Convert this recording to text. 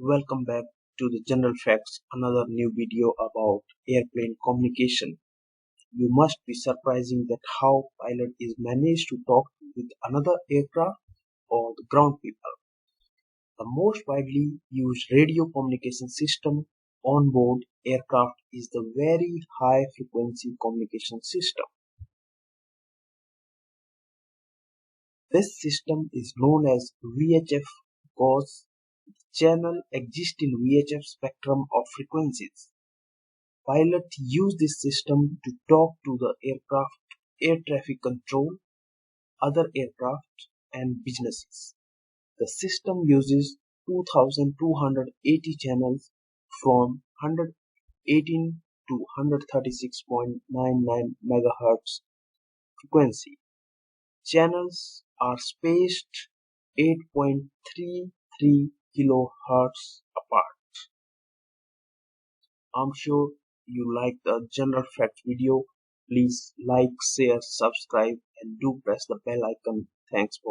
Welcome back to the General Facts, another new video about airplane communication. You must be surprising that how pilot is managed to talk with another aircraft or the ground people. The most widely used radio communication system on board aircraft is the very high frequency communication system. This system is known as VHF because channel exists in VHF spectrum of frequencies. Pilots use this system to talk to the aircraft, air traffic control, other aircraft, and businesses. The system uses 2280 channels from 118 to 136.99 MHz frequency. Channels are spaced 8.33 kHz apart. I'm sure you like the general fact video. Please like, share, subscribe and do press the bell icon. Thanks for